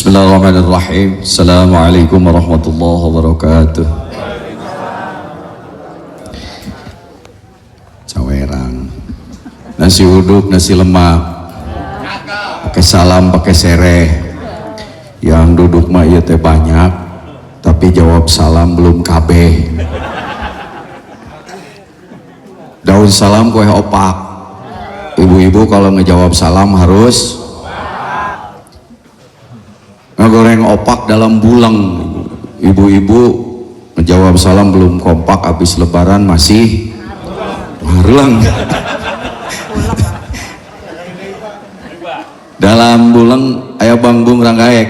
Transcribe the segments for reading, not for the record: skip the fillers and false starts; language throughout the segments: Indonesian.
Bismillahirrahmanirrahim. Assalamualaikum warahmatullahi wabarakatuh. Cawerang, nasi uduk, nasi lemak, pakai salam, pakai sereh. Yang duduk mah ieu teh banyak, tapi jawab salam belum kabeh. Daun salam kue opak. Ibu-ibu kalau ngejawab salam harus ngegoreng opak dalam bulang. Ibu-ibu ngejawab salam belum kompak, habis lebaran masih ngarulang. Dalam bulang aya bangbung ranggaek.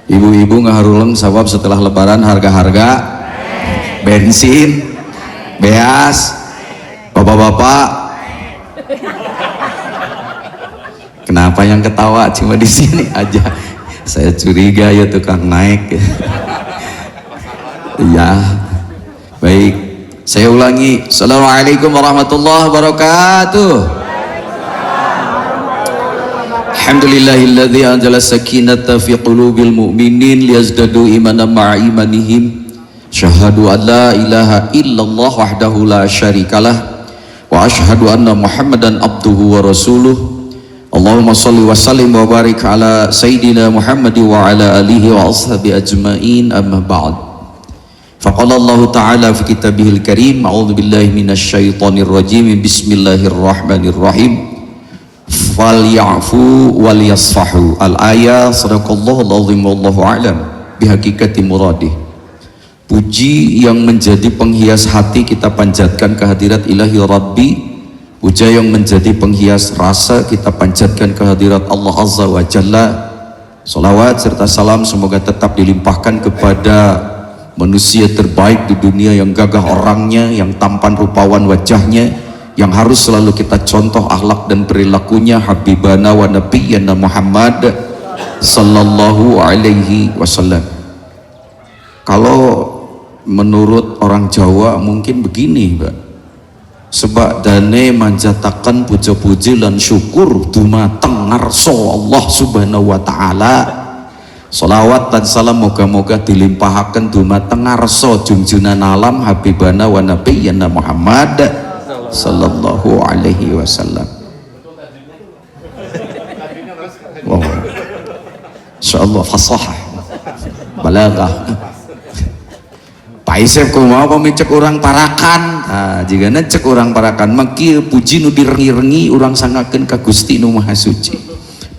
Ibu-ibu ngaharuleng sabab setelah lebaran harga-harga bensin, beas, bapak-bapak. Kenapa yang ketawa cuma di sini aja? Saya curiga ya tukang naik. Ya, baik. Saya ulangi. Assalamualaikum warahmatullahi wabarakatuh. Alhamdulillahilladzi anzala sakinata fi qulubil mu'minin liyazdadu imanan ma'a imanihim. Syahadu an la ilaha illallah wahdahu la syarikalah wa asyhadu anna Muhammadan abduhu wa rasuluh. Allahumma salli wa sallim wa barik ala Sayyidina Muhammad wa ala alihi wa ashabi ajma'in, amma ba'd. Faqala Allah Ta'ala fi kitabihil karim, a'udhu billahi minasyaitonir rajim, bismillahirrahmanirrahim, falya'fu wal yasfahu. Al-ayah, sadaqallahul azim, wallahu a'lam bihakikati muradih. Puji yang menjadi penghias hati kita panjatkan kehadirat ilahi Rabbi. Puja yang menjadi penghias rasa kita panjatkan kehadirat Allah Azza wa Jalla. Salawat serta salam semoga tetap dilimpahkan kepada manusia terbaik di dunia, yang gagah orangnya, yang tampan rupawan wajahnya, yang harus selalu kita contoh akhlak dan perilakunya, Habibana wa Nabiyyana Muhammad sallallahu alaihi wasallam. Kalau menurut orang Jawa mungkin begini, Mbak. Sebab dane manjatakan puja-puji lan syukur dumateng ngarsa Allah subhanahu wa ta'ala. Salawat dan salam moga-moga dilimpahaken dumateng ngarsa junjunan alam Habibana wa Nabiyyana Muhammad sallallahu alaihi wasallam. Wow, insyaallah fasahah balaghah. Pak Isep kumaha pamicek orang parakan. Nah, jika cek orang parakan maki puji nu direngi-rengi urang sanggakeun ka Gusti Nu Maha Suci.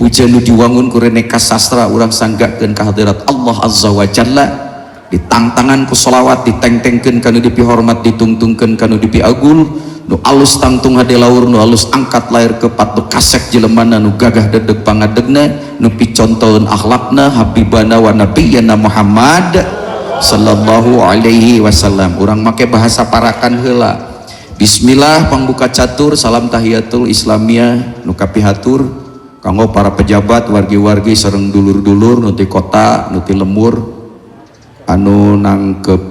Puji nu diwangun ku reneka sastra urang sanggakeun ka hadirat Allah Azza wa Jalla. Ditangtangan ku sholawat, ditengtengkeun kanu dipi hormat, ditungtungkeun kanu dipi agul, nu alus tangtung hade laur, nu alus angkat lair kepat, nu kasek jelemana, nu gagah dedeg pangadegna, nu picontoeun akhlakna Habibana wa Nabiyyana Muhammad sallallahu alaihi wasallam. Urang make bahasa parakan heula. Bismillah pangbuka catur, salam tahiyatul islamiyah nu kapihatur kanggo para pejabat, wargi-wargi sareng dulur-dulur nu ti kota, nu ti lembur anu nangkep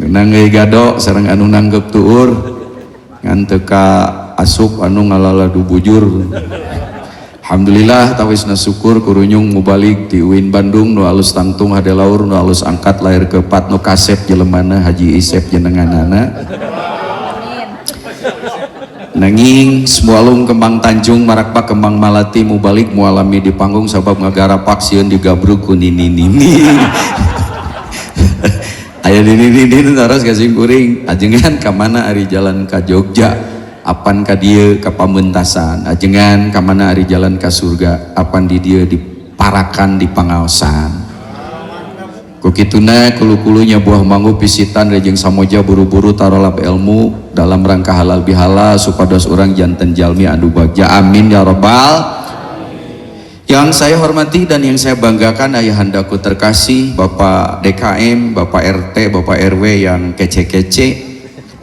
nangge gado sareng anu nangkep tuur ngan teu ka asup anu ngalaladu bujur. Alhamdulillah tawisna syukur kurunyung mubalik di UIN Bandung nu alus tangtung hade laur, nu alus angkat lahir kepat, nu kasep jelemana Haji Isep jenenganana. Nanging Semualung Kembang Tanjung Marakpa Kembang Malati mubalik mualami di panggung sabab ngagarapak sieun digabruk ku nini-nini. Aya nini-nini terus gasing kuring ajengan ka mana ari jalan ka Jogja, apan ka dieu ka pamentasan, ajengan ka mana ari jalan ka surga, apan di dieu diparakan di pangaosan. Ku kituna kulu-kulunya buah manggu pisitan rejeng samoja buru-buru tarolap ilmu dalam rangka halal bihala supados urang janten jalmi anu bagja, amin ya rabbal. Yang saya hormati dan yang saya banggakan ayahandaku terkasih Bapak DKM, Bapak RT, Bapak RW yang kece-kece,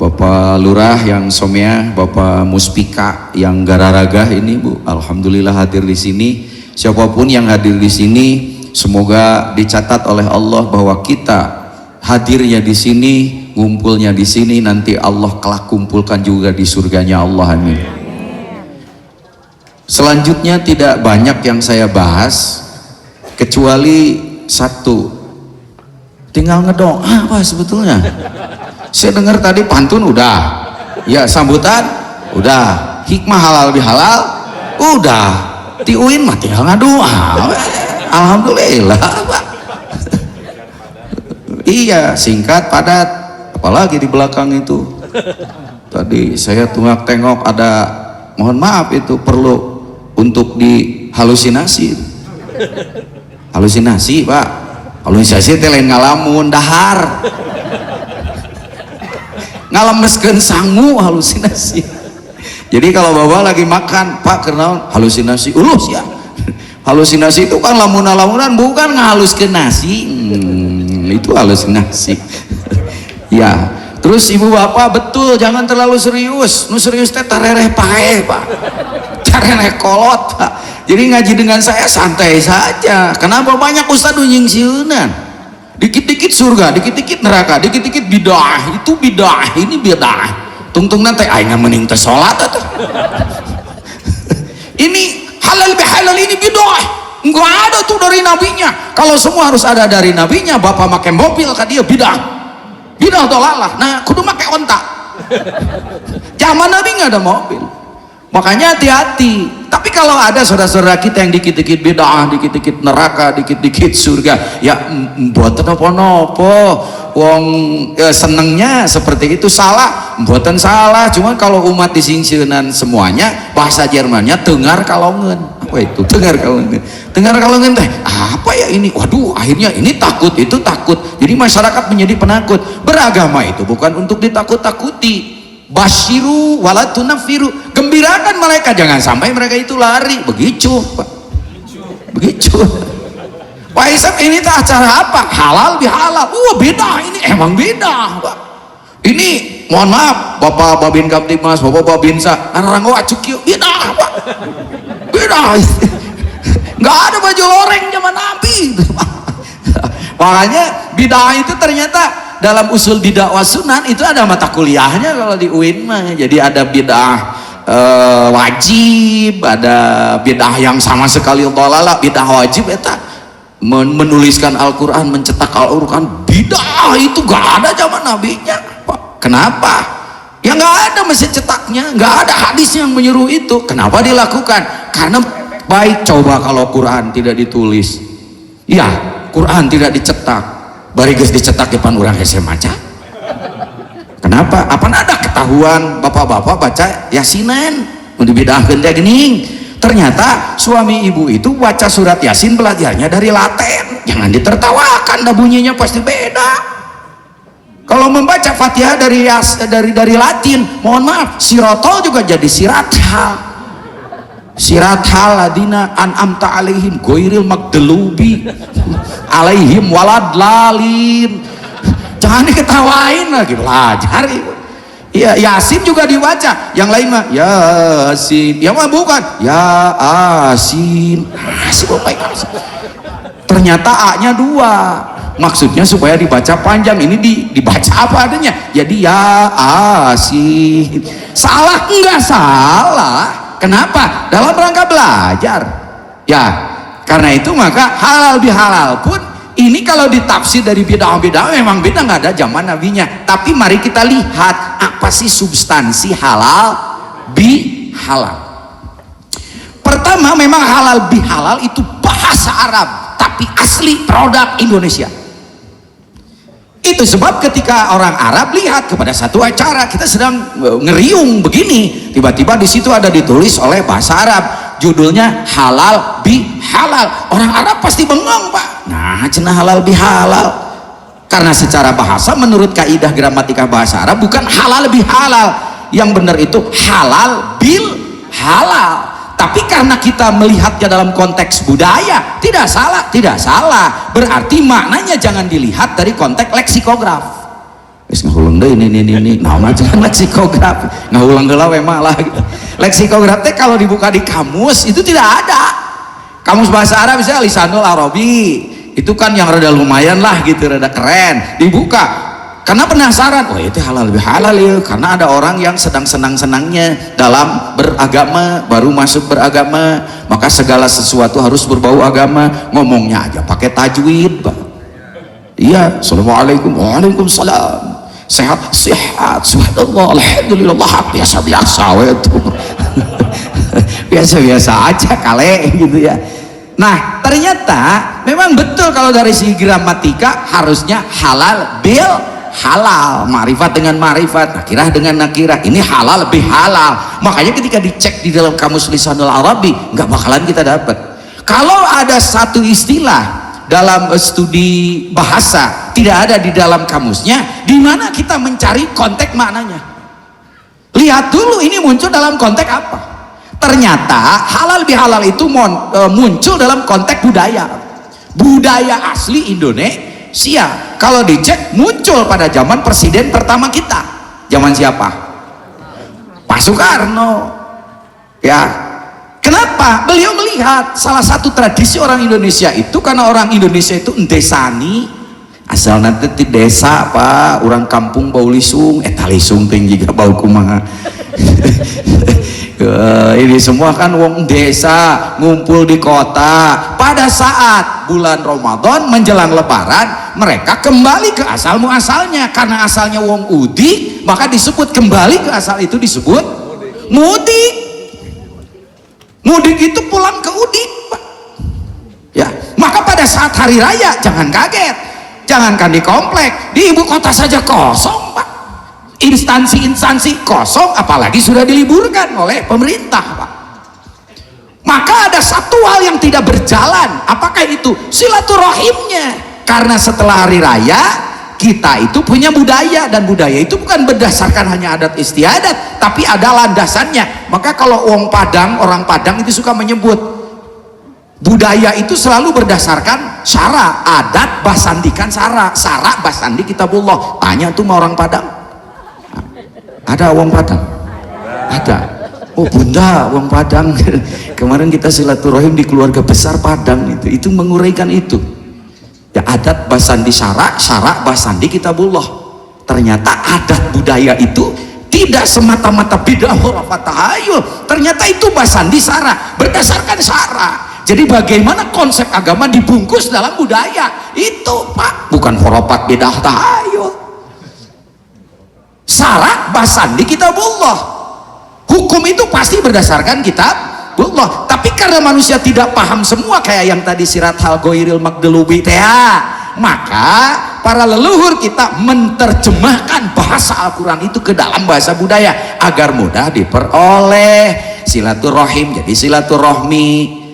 Bapak Lurah yang someah, Bapak Muspika yang gararagah ini Bu, alhamdulillah hadir di sini. Siapapun yang hadir di sini, semoga dicatat oleh Allah bahwa kita hadirnya di sini, ngumpulnya di sini, nanti Allah kelak kumpulkan juga di surganya Allah, amin. Selanjutnya tidak banyak yang saya bahas kecuali satu, tinggal ngedoa apa sebetulnya. Saya dengar tadi pantun udah, ya sambutan udah, hikmah halal bihalal udah, tiuin mah tinggal ngadoa. Alhamdulillah Pak. Iya, singkat padat, apalagi di belakang itu tadi saya tengok ada, mohon maaf itu perlu untuk dihalusinasi. Halusinasi Pak, halusinasi teh lain ngalamun dahar, ngalemeskeun sangu halusinasi. Jadi kalau bapak lagi makan, Pak kenal halusinasi ulus ya. Halusinasi itu kan lamunan-lamunan, bukan ngahaluskeun nasi. Itu halusinasi. Ya, terus ibu bapak betul, jangan terlalu serius. Nu serius teh tarereh pae Pak, tarereh kolot Pak. Jadi ngaji dengan saya santai saja. Kenapa banyak ustad nyingsieunan? Dikit-dikit surga, dikit-dikit neraka, dikit-dikit bidah. Itu bidah, ini bidah. Tungtung nanti aing mending teh salat atuh. Ini halal bihalal, ini bidah. Enggak ada tuh dari nabinya. Kalau semua harus ada dari nabinya, bapak pakai mobil ka dia bidah. Bidah dolalah. Nah, kudu make onta. Zaman nabi nggak ada mobil. Makanya hati-hati. Tapi kalau ada saudara-saudara kita yang dikit-dikit bid'ah, dikit-dikit neraka, dikit-dikit surga, ya mboten napa-napa. Wong senengnya seperti itu, salah mboten salah. Cuman kalau umat disingsieunan semuanya, bahasa Jermannya dengar kalongen. Apa itu? Dengar kalongen. Dengar kalongen teh apa ya ini? Waduh, akhirnya ini takut, itu takut. Jadi masyarakat menjadi penakut. Beragama itu bukan untuk ditakut-takuti. Basyiru wala tunafiru, gembirakan mereka, jangan sampai mereka itu lari. Begitu Pak, begitu Pak Isam. Ini tak acara apa? Halal bihalal. Beda, ini emang beda Pak. Ini mohon maaf Bapak Babin Kaptimas, Bapak Babinsa, anak-anak wacuk yuk, beda Pak, beda. Nggak ada baju loreng zaman Nabi. Makanya bidah itu ternyata dalam usul bidah wa sunan itu ada mata kuliahnya kalau di UIN mah. Jadi ada bidah wajib, ada bidah yang sama sekali dhalalah. Bidah wajib eta menuliskan Al-Quran, mencetak Al-Quran, bidah itu gak ada zaman nabinya Pak. Kenapa? Ya nggak ada mesin cetaknya, nggak ada hadis yang menyuruh itu. Kenapa dilakukan? Karena baik, coba kalau Quran tidak ditulis, ya Quran tidak dicetak, bari geus dicetak depan orang hese maca. Kenapa? Apa ada ketahuan bapak-bapak baca Yasinan mau dibidahkeun teh geuning. Ternyata suami ibu itu baca surat Yasin belajarnya dari Latin. Jangan ditertawakan, dah bunyinya pasti beda. Kalau membaca Fatihah dari Latin, mohon maaf, sirotol juga jadi sirathal. Sirathal ladina an'amta alaihim ghairil magdubi alaihim waladlalin. Jangan diketawain lagi, belajar. Ya, Yasin juga dibaca, yang lain mah Yasin, yang mah bukan ya Asin. Ternyata A-nya 2, maksudnya supaya dibaca panjang. Ini dibaca apa adanya, jadi ya Asin. Salah? Enggak salah. Kenapa? Dalam rangka belajar. Ya, karena itu maka halal bihalal pun ini kalau ditafsir dari bid'ah-bid'ah memang beda, nggak ada zaman nabinya. Tapi mari kita lihat apa sih substansi halal bihalal. Pertama, memang halal bihalal itu bahasa Arab, tapi asli produk Indonesia. Itu sebab ketika orang Arab lihat kepada satu acara, kita sedang ngeriung begini, tiba-tiba di situ ada ditulis oleh bahasa Arab, judulnya halal bihalal. Orang Arab pasti bengong Pak. Nah, cenah halal bihalal. Karena secara bahasa menurut kaidah gramatika bahasa Arab bukan halal bihalal. Yang benar itu halal bil halal. Tapi karena kita melihatnya dalam konteks budaya, tidak salah, tidak salah. Berarti maknanya jangan dilihat dari konteks leksikograf. Wis ngahulang deui ini. Naon aja leksikograf. Ngahulang heula we malah gitu. Leksikograf teh kalau dibuka di kamus itu tidak ada. Kamus bahasa Arab misalnya Lisanul Arabi, itu kan yang rada lumayan lah gitu, rada keren. Dibuka karena penasaran, oh itu halal lebih halal ya, karena ada orang yang sedang senang-senangnya dalam beragama, baru masuk beragama, maka segala sesuatu harus berbau agama, ngomongnya aja pakai tajwid, Pak. Iya, assalamualaikum, waalaikumsalam, sehat, subhanallah, alhamdulillah, biasa-biasa itu. Biasa-biasa aja kali gitu ya. Nah, ternyata memang betul kalau dari segi gramatika harusnya halal bil halal, ma'rifat dengan ma'rifat, nakirah dengan nakirah, ini halal lebih halal. Makanya ketika dicek di dalam kamus Lisanul Arabi nggak bakalan kita dapat. Kalau ada satu istilah dalam studi bahasa tidak ada di dalam kamusnya, di mana kita mencari konteks maknanya? Lihat dulu ini muncul dalam konteks apa. Ternyata halal bihalal itu muncul dalam konteks budaya asli Indonesia. Kalau dicek muncul pada zaman presiden pertama kita, zaman siapa? Pak Soekarno. Ya, kenapa? Beliau melihat salah satu tradisi orang Indonesia itu, karena orang Indonesia itu ndesani, asal nanti di desa Pak, orang kampung bau lisung, lisung tinggi juga bau kumaha. Ini semua kan wong desa ngumpul di kota. Pada saat bulan Ramadan menjelang lebaran, mereka kembali ke asal muasalnya. Karena asalnya wong udik, maka disebut kembali ke asal itu disebut mudik. Mudik itu pulang ke udik, Pak. Ya, maka pada saat hari raya jangan kaget. Jangankan di komplek, di ibu kota saja kosong, Pak. Instansi-instansi kosong, apalagi sudah diliburkan oleh pemerintah, Pak. Maka ada satu hal yang tidak berjalan. Apakah itu? Silaturahimnya. Karena setelah hari raya kita itu punya budaya, dan budaya itu bukan berdasarkan hanya adat istiadat, tapi ada landasannya. Maka kalau orang Padang itu suka menyebut budaya itu selalu berdasarkan syara, adat basandikan syara, syara basandi kitabullah. Tanya tuh sama orang Padang. Ada wong Padang? Ada. Oh bunda wong Padang. Kemarin kita silaturahim di keluarga besar Padang, itu menguraikan itu ya, adat basandi syara, syara basandi kitabullah. Ternyata adat budaya itu tidak semata-mata bidah khurafat tahayul, ternyata itu basandi syara, berdasarkan syara. Jadi bagaimana konsep agama dibungkus dalam budaya itu, Pak, bukan khurafat bidah tahayul. Syara basandi kitabullah. Hukum itu pasti berdasarkan kitabullah. Tapi karena manusia tidak paham semua, kayak yang tadi sirat hal goiril magdelubi maka para leluhur kita menerjemahkan bahasa Al-Quran itu ke dalam bahasa budaya agar mudah diperoleh. Silaturahim jadi silaturahmi,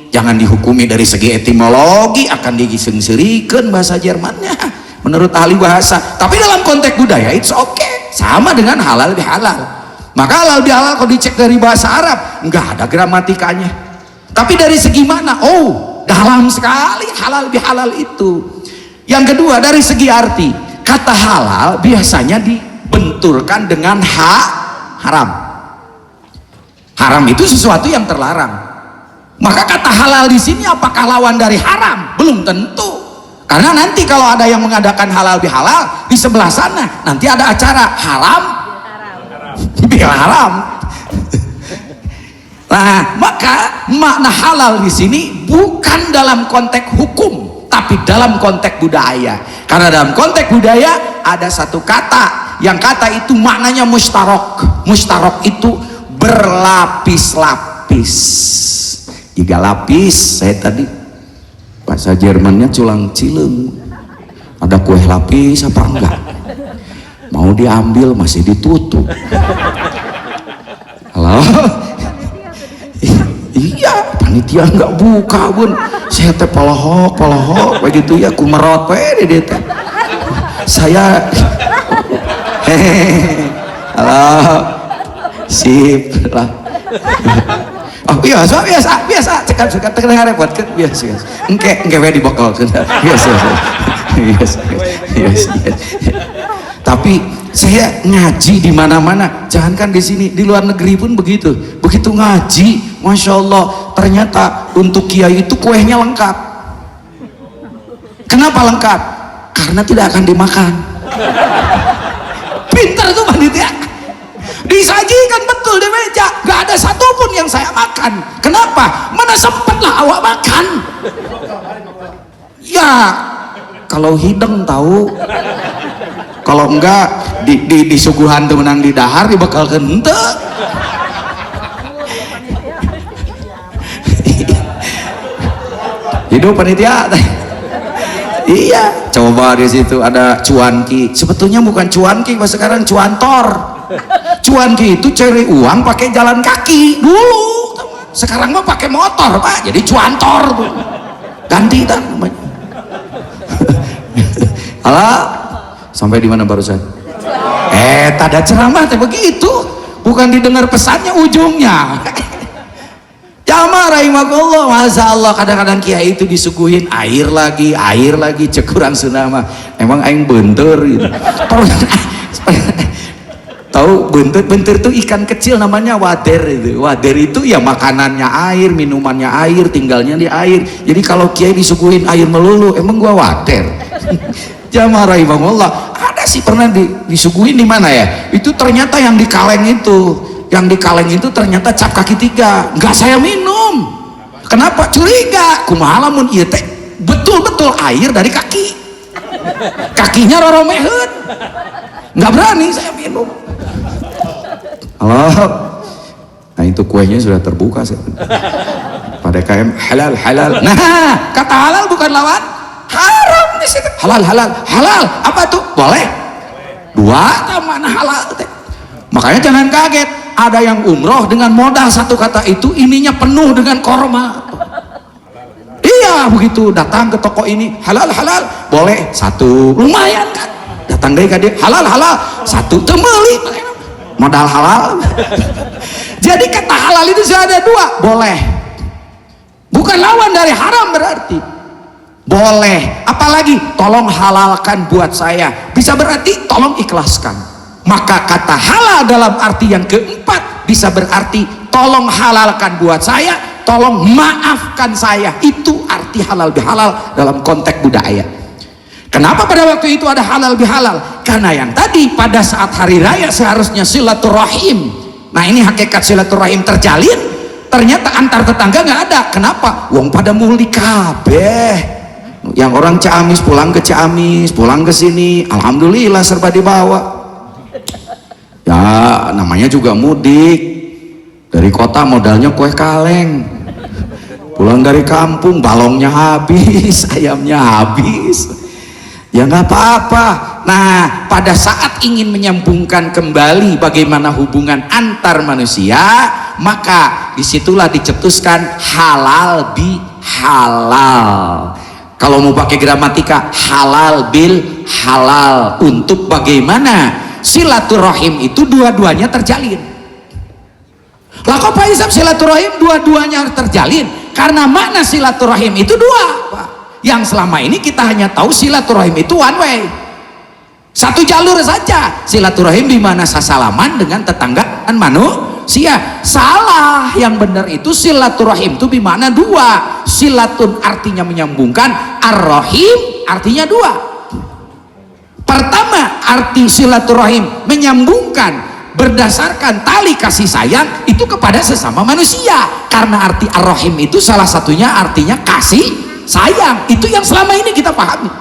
jangan dihukumi dari segi etimologi, akan digiseng-serikan bahasa Jermannya menurut ahli bahasa. Tapi dalam konteks budaya it's okay, sama dengan halal bihalal. Maka halal bihalal kalau dicek dari bahasa Arab nggak ada gramatikanya, tapi dari segi mana? Oh, dalam sekali halal bihalal itu. Yang kedua, dari segi arti, kata halal biasanya dibenturkan dengan haram. Haram itu sesuatu yang terlarang. Maka kata halal di sini apakah lawan dari haram? Belum tentu. Karena nanti kalau ada yang mengadakan halal bihalal di sebelah sana, nanti ada acara haram biharam. Nah, maka makna halal di sini bukan dalam konteks hukum, tapi dalam konteks budaya. Karena dalam konteks budaya ada satu kata, yang kata itu maknanya mustarok. Mustarok itu berlapis-lapis. 3 lapis. Saya tadi bahasa Jermannya culang cileng. Ada kue lapis apa enggak? Mau diambil masih ditutup. Halo? Iya, panitia nggak buka bun. Saya teh polohok begitu ya, kumerot we deh teh. Saya halo, sip lah. Oh biasa, cekat tengah repot kan biasa. Engke we dibokol kan biasa. Tapi saya ngaji di mana-mana, jangankan di sini, di luar negeri pun begitu. Begitu ngaji, masya Allah, ternyata untuk kiai itu kuehnya lengkap. Kenapa lengkap? Karena tidak akan dimakan. pinter tuh panitia. Disajikan betul di meja, nggak ada satupun yang saya makan. Kenapa? Mana sempatlah awak makan. Ya kalau hideng tahu, kalau enggak di suguhan tuh menang di dahar dibekal kente. Hidup panitia. Iya, coba di situ ada cuanki. Sebetulnya bukan cuanki, pas sekarang cuantor. Cuanki itu cari uang pakai jalan kaki dulu. Sekarang mah pakai motor, Pak. Jadi cuantor tuh. Ganti dah namanya. Alah, sampai di mana barusan? Tada ceramah teh begitu. Bukan didengar pesannya ujungnya. Jamaah rahimakumullah, masya Allah, kadang-kadang kiai itu disuguhin air lagi cekurang sunama. Emang aing bentur gitu. Tahu bentur tuh ikan kecil namanya wader itu. Wader itu ya makanannya air, minumannya air, tinggalnya di air. Jadi kalau kiai disuguhin air melulu, emang gua wader. Jamaah rahimakumullah, ada sih pernah disuguhin di mana ya? Itu ternyata yang di kaleng itu. Yang di kaleng itu ternyata cap kaki 3. Nggak saya minum. Kenapa? Curiga. Kumaha lamun ieu teh betul-betul air dari kaki. Kakinya roromeheun. Nggak berani saya minum. Allah. Nah itu kuenya sudah terbuka pada KM halal. Nah, kata halal bukan lawan haram di situ. Halal. Apa tuh? Boleh. 2 mana halal teh. Makanya jangan kaget, ada yang umroh dengan modal 1 kata itu, ininya penuh dengan korma. Iya begitu, datang ke toko ini, halal, boleh 1, lumayan kan. Datang dari dia, halal, 1, tembeli, modal halal. Jadi kata halal itu sudah ada 2, boleh. Bukan lawan dari haram berarti. Boleh, apalagi tolong halalkan buat saya. Bisa berarti tolong ikhlaskan. Maka kata halal dalam arti yang keempat bisa berarti tolong halalkan buat saya, tolong maafkan saya. Itu arti halal bihalal dalam konteks budaya. Kenapa pada waktu itu ada halal bihalal? Karena yang tadi pada saat hari raya seharusnya silaturahim. Nah ini hakikat silaturahim terjalin, ternyata antar tetangga nggak ada. Kenapa? Wong pada muli kabeh. Yang orang Ciamis pulang ke Ciamis, pulang ke sini, alhamdulillah serba dibawa. Ya namanya juga mudik. Dari kota modalnya kue kaleng, pulang dari kampung balongnya habis, ayamnya habis. Ya nggak apa-apa. Nah pada saat ingin menyambungkan kembali bagaimana hubungan antar manusia, maka disitulah dicetuskan halal bi halal. Kalau mau pakai gramatika, halal bil halal. Untuk bagaimana silaturahim itu dua-duanya terjalin. Lah kok Pak Isam silaturahim dua-duanya terjalin? Karena makna silaturahim itu 2, Pak. Yang selama ini kita hanya tahu silaturahim itu one way, 1 jalur saja. Silaturahim di mana sasalaman dengan tetangga dan manusia. Salah, yang benar itu silaturahim itu di mana 2. Silatun artinya menyambungkan, ar-rahim artinya 2. Pertama, arti silaturahim menyambungkan berdasarkan tali kasih sayang itu kepada sesama manusia. Karena arti ar-rahim itu salah satunya artinya kasih sayang. Itu yang selama ini kita pahami.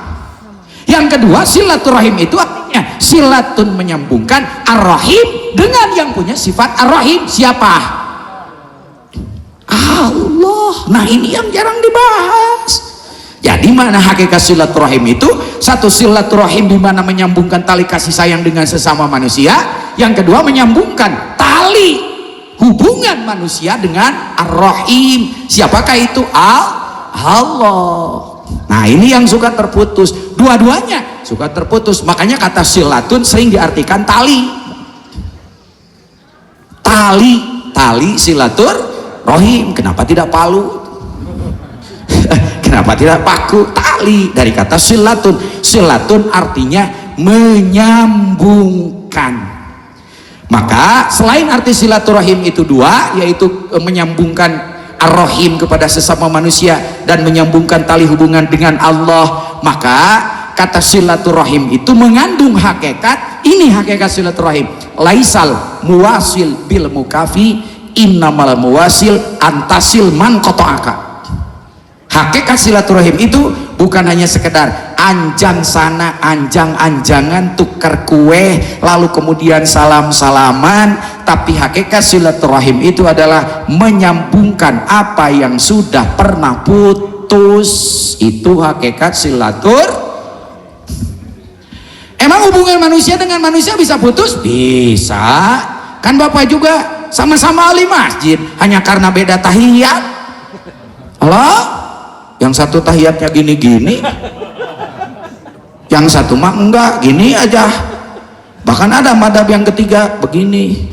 Yang kedua, silaturahim itu artinya silatun menyambungkan ar-rahim dengan yang punya sifat ar-rahim. Siapa? Allah. Nah ini yang jarang dibahas. Jadi mana hakikat silaturahim itu? 1 silaturahim di mana menyambungkan tali kasih sayang dengan sesama manusia. Yang kedua menyambungkan tali hubungan manusia dengan ar-rahim. Siapakah itu? Allah. Nah ini yang suka terputus. Dua-duanya suka terputus. Makanya kata silatun sering diartikan tali. Tali silaturahim. Kenapa tidak palu? Kenapa tidak paku? Tali, dari kata silatun. Silatun artinya menyambungkan. Maka selain arti silaturahim itu 2, yaitu menyambungkan ar-rahim kepada sesama manusia dan menyambungkan tali hubungan dengan Allah, maka kata silaturahim itu mengandung hakikat Ini hakikat silaturahim. Laisal muwasil bil mukafi, innamal muwasil antasil man qata'aka. Hakikat silaturahim itu bukan hanya sekedar anjang sana anjang-anjangan tukar kue lalu kemudian salam-salaman, tapi hakikat silaturahim itu adalah menyambungkan apa yang sudah pernah putus. Itu hakikat silatur. Emang hubungan manusia dengan manusia bisa putus? Bisa. Kan Bapak juga sama-sama ahli masjid, hanya karena beda tahiyat. Halo? Yang satu tahiyatnya gini-gini, yang satu mah enggak, gini aja. Bahkan ada madhab yang ketiga begini,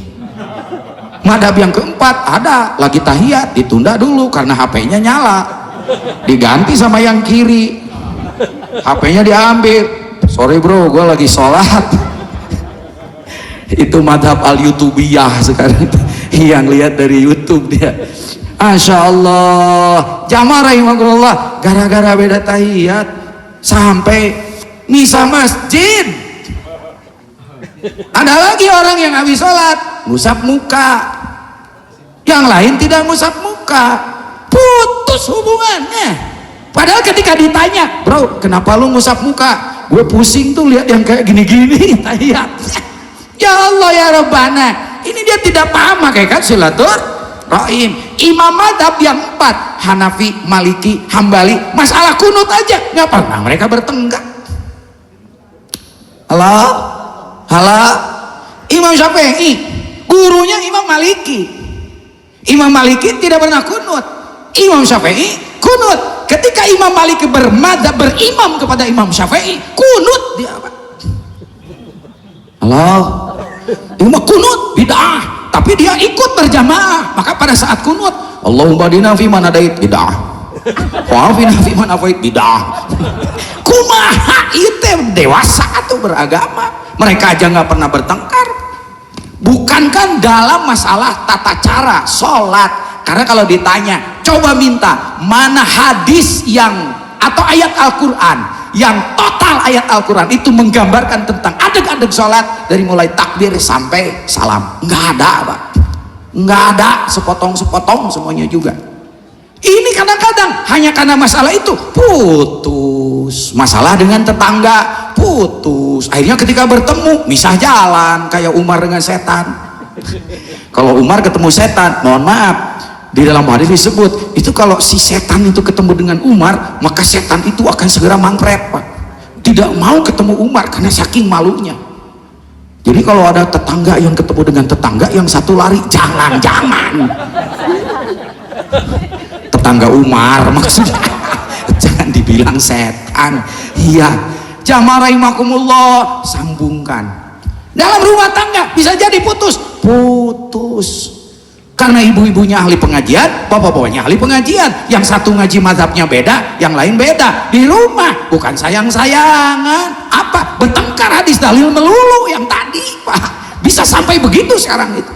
madhab yang keempat ada lagi tahiyat ditunda dulu karena HP-nya nyala, diganti sama yang kiri, HP-nya diambil. Sorry bro, gue lagi sholat. Itu madhab al-yutubiyah sekarang yang lihat dari YouTube dia. Masya Allah, jamaah rahimahullah, gara-gara beda tahiyat sampai misa masjid. Ada lagi orang yang habis sholat ngusap muka, yang lain tidak ngusap muka, putus hubungannya. Padahal ketika ditanya, bro kenapa lu ngusap muka? Gue pusing tuh lihat yang kayak gini-gini tahiyat. Ya Allah ya Rabbana, ini dia tidak paham hakikat silaturahim. Imam madhab yang 4, Hanafi, Maliki, Hambali, masalah kunut aja nggak pernah mereka bertengkar. Halo, Imam Syafi'i gurunya Imam Maliki. Imam Maliki tidak pernah kunut, Imam Syafi'i kunut. Ketika Imam Maliki bermadhab berimam kepada Imam Syafi'i, kunut dia apa? Halo, Imam kunut bid'ah, tapi dia ikut berjamaah. Maka pada saat kunut, Allahumma dina fi man hadait, bid'ah. Wa afina fi man afait, bid'ah. Kumaha itu dewasa atau beragama? Mereka aja nggak pernah bertengkar. Bukankan dalam masalah tata cara sholat. Karena kalau ditanya, coba minta mana hadis yang atau ayat Al-Quran yang total ayat Al-Quran itu menggambarkan tentang adeg-adeg sholat dari mulai takbir sampai salam. Nggak ada Pak, nggak ada, sepotong-sepotong semuanya juga. Ini kadang-kadang hanya karena masalah itu putus, masalah dengan tetangga putus, akhirnya ketika bertemu misah jalan kayak Umar dengan setan. Kalau Umar ketemu setan, mohon maaf, di dalam hadis disebut itu kalau si setan itu ketemu dengan Umar, maka setan itu akan segera mangkret Pak, tidak mau ketemu Umar karena saking malunya. Jadi kalau ada tetangga yang ketemu dengan tetangga yang satu lari, jangan tetangga Umar maksudnya. Jangan dibilang setan. Iya, jamaah rahimakumullah, sambungkan. Dalam rumah tangga bisa jadi putus karena ibu-ibunya ahli pengajian, bapak-bapaknya ahli pengajian, yang satu ngaji mazhabnya beda, yang lain beda. Di rumah bukan sayang-sayangan, apa bertengkar hadis dalil melulu yang tadi Pak. Bisa sampai begitu sekarang itu.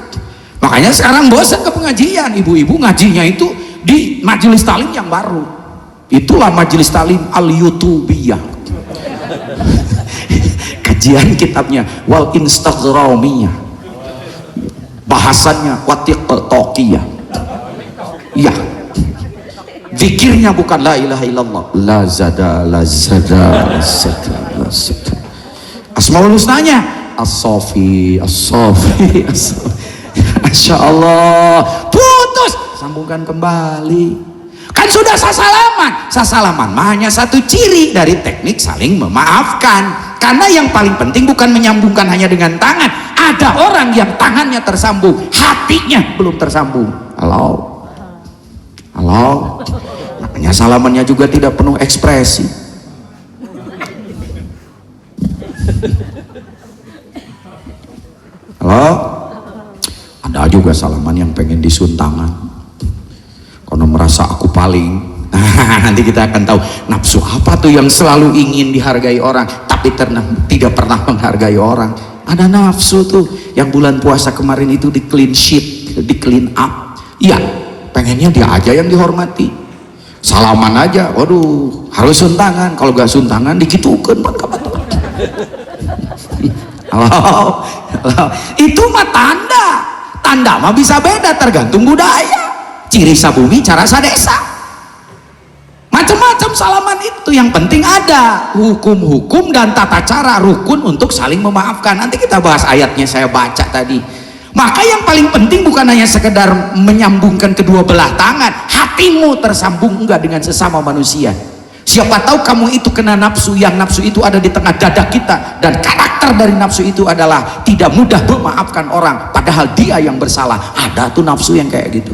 Makanya sekarang bosan ke pengajian, ibu-ibu ngajinya itu di majelis talim yang baru. Itulah majelis talim al-yutubiyah. Kajian kitabnya wal instagramiyah, bahasannya watiqtokiyah. Iya, zikirnya bukan la ilaha illallah, la zada asmaul husnanya as-sofi. Masya Allah, putus, sambungkan kembali. Kan sudah sasalaman mah hanya satu ciri dari teknik saling memaafkan. Karena yang paling penting bukan menyambungkan hanya dengan tangan. Ada orang yang tangannya tersambung, hatinya belum tersambung. Halo, makanya salamannya juga tidak penuh ekspresi. Halo, ada juga salaman yang pengen disuntangan karena merasa aku paling. Nanti kita akan tahu nafsu apa tuh yang selalu ingin dihargai orang tapi tidak pernah menghargai orang. Ada nafsu tuh yang bulan puasa kemarin itu di clean sheet, di clean up. Iya, pengennya dia aja yang dihormati. Salaman aja, waduh, harus suntangan. Kalau gak suntangan dikitukan buat kapan. Halo, halo. Itu mah tanda mah bisa beda tergantung budaya, ciri sabumi cara sadesa, macam-macam salaman itu. Yang penting ada hukum-hukum dan tata cara rukun untuk saling memaafkan. Nanti kita bahas ayatnya, saya baca tadi. Maka yang paling penting bukan hanya sekedar menyambungkan kedua belah tangan, hatimu tersambung enggak dengan sesama manusia. Siapa tahu kamu itu kena nafsu, yang nafsu itu ada di tengah dada kita, dan karakter dari nafsu itu adalah tidak mudah memaafkan orang padahal dia yang bersalah. Ada tuh nafsu yang kayak gitu.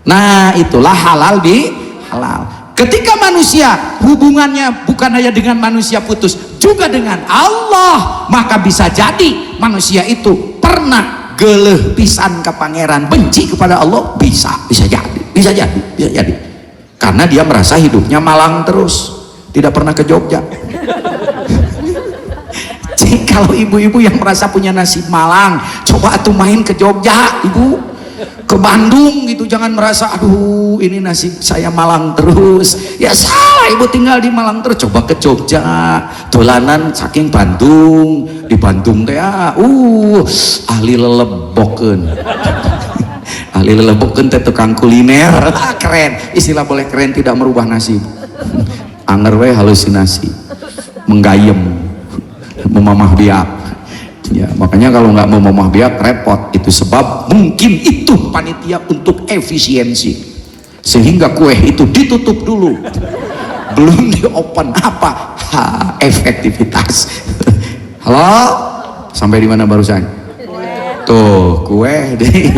Nah, itulah halal bi halal. Ketika manusia hubungannya bukan hanya dengan manusia putus, juga dengan Allah, maka bisa jadi manusia itu pernah geleh pisan ke pangeran, benci kepada Allah, bisa jadi. Karena dia merasa hidupnya malang terus, tidak pernah ke Jogja. Jadi kalau ibu-ibu yang merasa punya nasib malang, coba atuh main ke Jogja, ibu, ke Bandung gitu. Jangan merasa aduh ini nasib saya malang terus. Ya salah, ibu tinggal di Malang terus, coba ke Jogja, dolanan saking Bandung. Di Bandung teh ahli lelebokeun. Ahli lelebokeun teh tukang kuliner. Keren, istilah boleh keren, tidak merubah nasib. Anger we halusinasi, menggayem, memamah biak. Ya, makanya kalau nggak mau memamah biak repot. Itu sebab mungkin itu panitia untuk efisiensi, sehingga kue itu ditutup dulu, belum di open. Apa? Efektivitas. Halo, sampai di mana barusan? Tuh kue deh.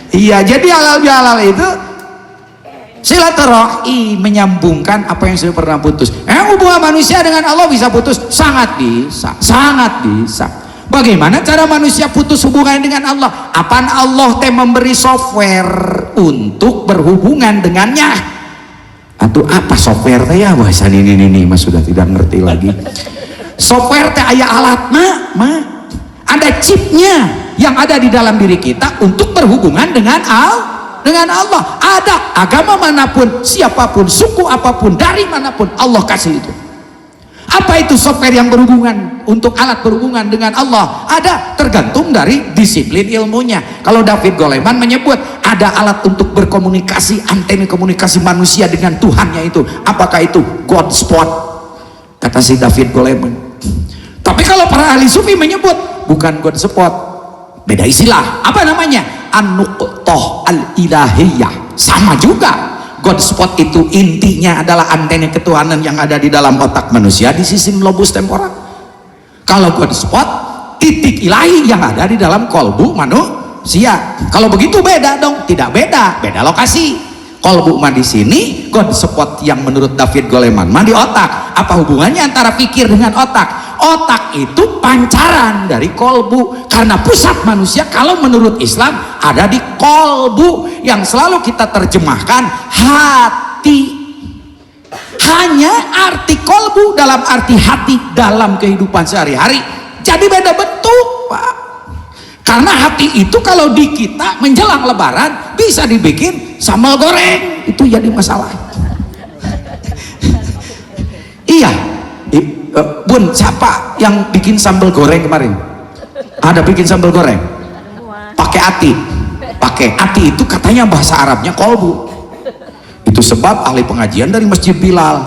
Iya, jadi halal bihalal itu silaturahmi, menyambungkan apa yang sudah pernah putus. Hubungan manusia dengan Allah bisa putus? Sangat bisa, sangat bisa. Bagaimana cara manusia putus hubungan dengan Allah? Apaan Allah teh memberi software untuk berhubungan dengannya? Atau apa software teh ya? Bahasa ini mas sudah tidak ngerti lagi. Software teh aya alatna, ada chipnya yang ada di dalam diri kita untuk berhubungan dengan Allah. Ada agama manapun, siapapun, suku apapun, dari manapun, Allah kasih itu. Apa itu software yang berhubungan, untuk alat berhubungan dengan Allah? Ada, tergantung dari disiplin ilmunya. Kalau David Goleman menyebut ada alat untuk berkomunikasi, antena komunikasi manusia dengan Tuhannya itu. Apakah itu God spot? Kata si David Goleman. Tapi kalau para ahli sufi menyebut bukan God spot, beda istilah. Apa namanya? An-nuqtoh al-ilahiyah. Sama juga. God spot itu intinya adalah antena ketuhanan yang ada di dalam otak manusia di sistem lobus temporal. Kalau God spot, titik ilahi yang ada di dalam kolbu manusia. Kalau begitu beda dong. Tidak beda, beda lokasi. Kolbu mah di sini, God spot yang menurut David Goleman mah di otak. Apa hubungannya antara pikir dengan otak? Otak itu pancaran dari kolbu, karena pusat manusia kalau menurut Islam ada di kolbu, yang selalu kita terjemahkan hati. Hanya arti kolbu dalam arti hati dalam kehidupan sehari-hari. Jadi beda bentuk, Pak. Karena hati itu kalau di kita menjelang lebaran bisa dibikin sambal goreng, itu jadi masalah. Iya. Bun, siapa yang bikin sambal goreng kemarin? Ada bikin sambal goreng? Pakai ati. Pakai ati itu katanya bahasa Arabnya kolbu. Itu sebab ahli pengajian dari Masjid Bilal.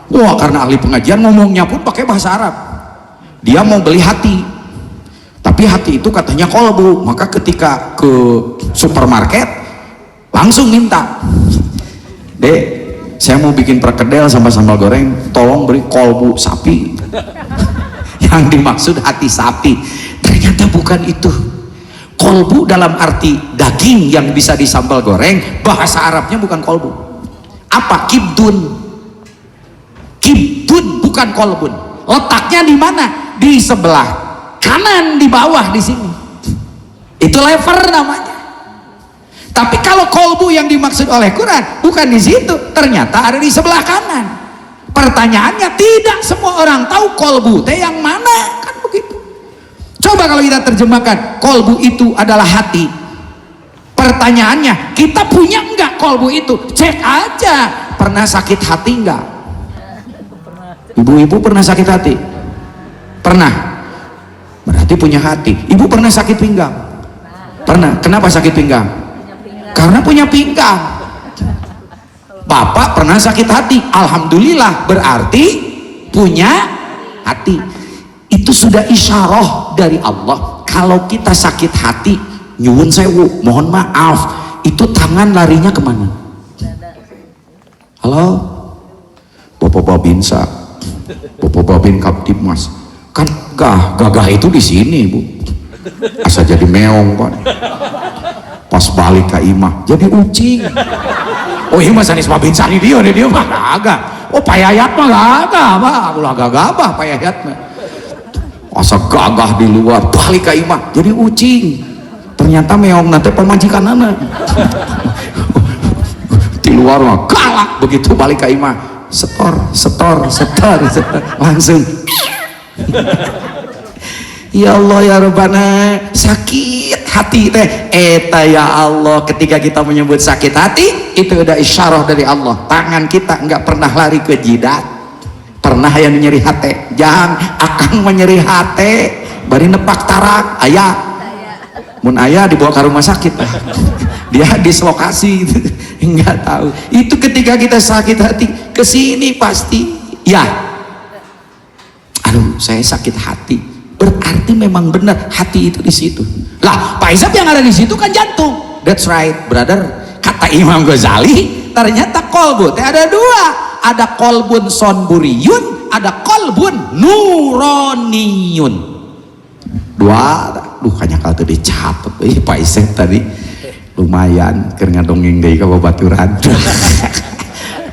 Wah, karena ahli pengajian ngomongnya pun pakai bahasa Arab. Dia mau beli hati. Tapi hati itu katanya kolbu. Maka ketika ke supermarket langsung minta, Dek, saya mau bikin perkedel sama sambal goreng, tolong beri kolbu sapi. Yang dimaksud hati sapi. Ternyata bukan itu. Kolbu dalam arti daging yang bisa disambal goreng, bahasa Arabnya bukan kolbu. Apa? Kibdun. Kibdun bukan kolbun. Letaknya di mana? Di sebelah kanan, di bawah, di sini. Itu lever namanya. Tapi kalau kolbu yang dimaksud oleh Quran bukan di situ, ternyata ada di sebelah kanan. Pertanyaannya, tidak semua orang tahu kolbu teh yang mana, kan begitu. Coba kalau kita terjemahkan, kolbu itu adalah hati. Pertanyaannya, kita punya enggak kolbu itu? Cek aja. Pernah sakit hati enggak? Ibu-ibu pernah sakit hati? Pernah. Berarti berarti punya hati. Ibu pernah sakit pinggang? Pernah. Kenapa sakit pinggang? Karena punya pinggang. Bapak pernah sakit hati, alhamdulillah, berarti punya hati. Itu sudah isyarah dari Allah. Kalau kita sakit hati, nyuwun sewu, mohon maaf, itu tangan larinya kemana? Halo, Bapak Babinsa, Bapak Babin Kaptibmas, kan gagah itu di sini, Bu. Asa jadi meong, Pak. Pas balik ke imah jadi ucing. Oh iya mas Anis Babinsa nih dia mah gagah. Oh payayat mah gagah, Pak. Ulah gagah bah payayat mah. Asa gagah di luar, balik ke imah jadi ucing. Ternyata meong nanti pemajikan anak. Di luar mah galak, begitu balik ke imah setor langsung. Ya Allah ya Rabbana, sakit hati teh eta ya Allah. Ketika kita menyebut sakit hati, itu udah isyarah dari Allah. Tangan kita nggak pernah lari ke jidat. Pernah yang nyeri hati, jangan akan menyeri hati bari nepak tarak ayah mun ayah dibawa ke rumah sakit dia dislokasi nggak tahu. Itu ketika kita sakit hati kesini pasti ya, aduh saya sakit hati, berarti memang benar hati itu di situ. Lah Pak Isab yang ada di situ kan jantung. That's right brother, kata Imam Ghazali ternyata kolbu teh ada dua, ada kolbun sonburiyun, ada kolbun nuroniyun. Dua, duh kayaknya kalau tadi dicatat Pak Isab tadi lumayan keur ngadongeng deui ka babaturan.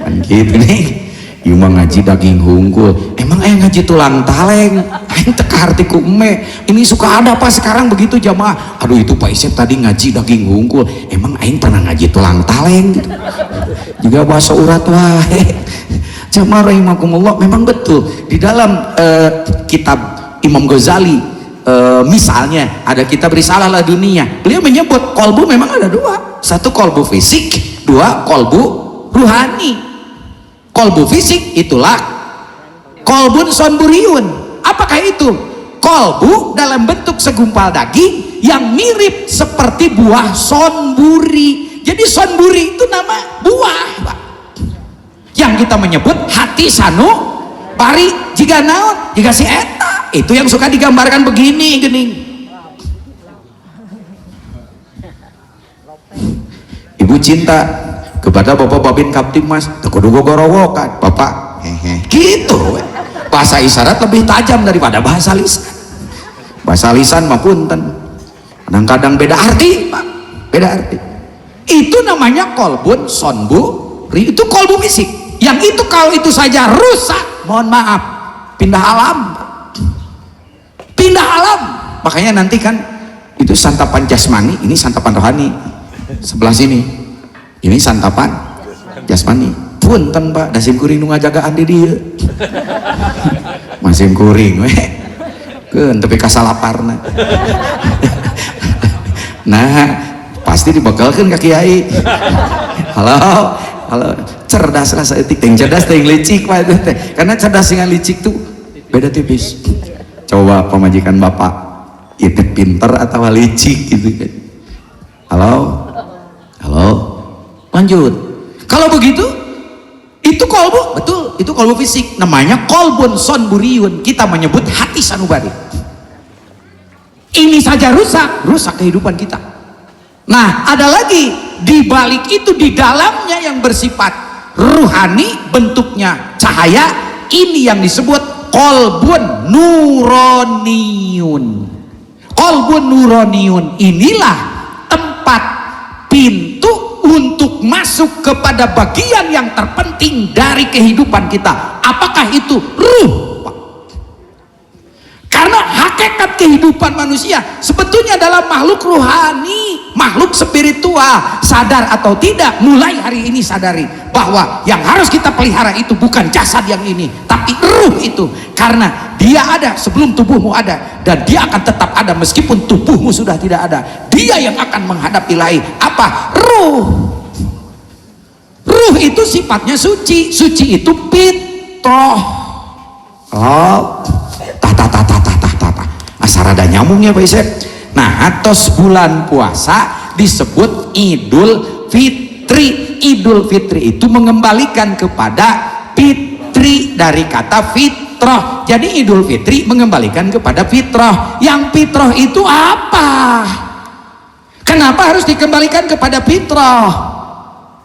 Kan gitu nih. Ieu mah ngaji daging hungkul. Emang ngaji tulang taleng. Aing teka harti ku eme. Ini suka ada apa sekarang begitu jamaah. Aduh itu Pak Isep tadi ngaji daging hungkul. Emang aing pernah ngaji tulang taleng gitu. Juga bahasa urat wae. Jamaah rahimakumullah, memang betul di dalam kitab Imam Ghazali misalnya ada kitab Risalah Ladunia. Beliau menyebut kolbu memang ada dua. Satu kolbu fisik, dua kolbu ruhani. Kolbu fisik itulah kolbun sonburiyun. Apakah itu? Kolbu dalam bentuk segumpal daging yang mirip seperti buah sonburi. Jadi sonburi itu nama buah, Pak. Yang kita menyebut hati sanu pari jika naon jika si eta. Itu yang suka digambarkan begini gening. Ibu cinta kepada Bapak Babin Kaptibmas kudu gogorowokan Bapak gitu. Bahasa isyarat lebih tajam daripada bahasa lisan. Bahasa lisan mah punten kadang-kadang beda arti Pak, beda arti. Itu namanya kolbun sonburi, itu kolbu fisik. Yang itu kalau itu saja rusak, mohon maaf, pindah alam Pak. Pindah alam. Makanya nanti kan itu santapan jasmani, ini santapan rohani. Sebelah sini ini santapan jasmani. Punten Pak, dasim kuring nu ngajagaan di dieu. Masim kuring we. Keun tapi kasalaparna. Nah, pasti dibekelkeun ka kiai. Halo, cerdas rasa etik, teh cerdas teh licik Pak itu teh. Karena cerdas dengan licik tuh beda tipis. Coba pemajikan Bapak, itu pinter atau licik gitu kan. Halo, lanjut. Kalau begitu itu kolbu, betul, itu kolbu fisik, namanya kolbun sonburiyun. Kita menyebut hati sanubari. Ini saja rusak kehidupan kita. Nah, ada lagi di balik itu, di dalamnya yang bersifat ruhani, bentuknya cahaya, ini yang disebut kolbun nuroniyun. Kolbun nuroniyun inilah tempat pintu untuk masuk kepada bagian yang terpenting dari kehidupan kita. Apakah itu? Ruh. Karena hakikat kehidupan manusia sebetulnya adalah makhluk ruhani, makhluk spiritual. Sadar atau tidak, mulai hari ini sadari bahwa yang harus kita pelihara itu bukan jasad yang ini, tapi ruh itu. Karena dia ada sebelum tubuhmu ada, dan dia akan tetap ada meskipun tubuhmu sudah tidak ada. Dia yang akan menghadap ilahi. Apa? Ruh. Ruh itu sifatnya suci. Suci itu fitrah. Oh, asa sarada nyambung ya Pak Isep. Nah atos bulan puasa disebut Idul Fitri. Idul Fitri itu mengembalikan kepada fitri dari kata fitrah. Jadi Idul Fitri mengembalikan kepada fitrah. Yang fitrah itu apa? Kenapa harus dikembalikan kepada fitrah?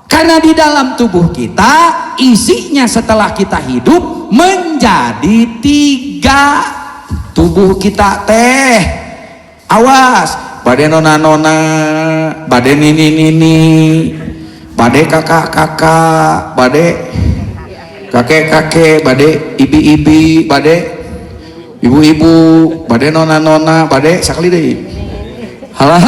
Karena di dalam tubuh kita isinya setelah kita hidup menjadi 3. Tubuh kita teh awas bade nona-nona, bade nini-nini, bade kakak-kakak, bade kakek-kakek, bade ibi-ibi, bade ibu-ibu, bade nona-nona, bade sakali deh. Halah,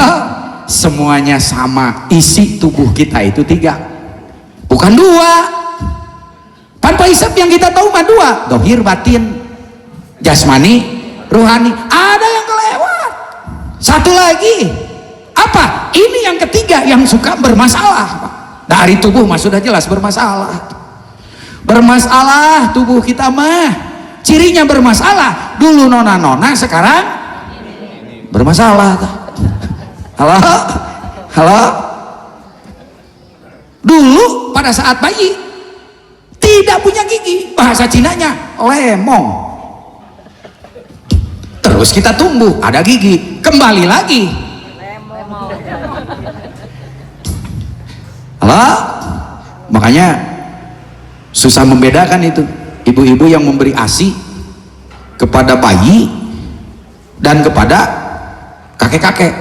semuanya sama. Isi tubuh kita itu 3, bukan 2. Tanpa hisab yang kita tahu mah 2, dohir batin, jasmani ruhani. Ada yang kelewat, satu lagi apa? Ini yang ketiga yang suka bermasalah, Pak. Dari tubuh mah sudah jelas bermasalah. Bermasalah tubuh kita mah, cirinya bermasalah. Dulu nona-nona, sekarang bermasalah. Halo, halo. Dulu pada saat bayi tidak punya gigi, bahasa Cinanya lemong. Terus kita tumbuh ada gigi, kembali lagi halo. Makanya susah membedakan itu ibu-ibu yang memberi ASI kepada bayi dan kepada kakek-kakek.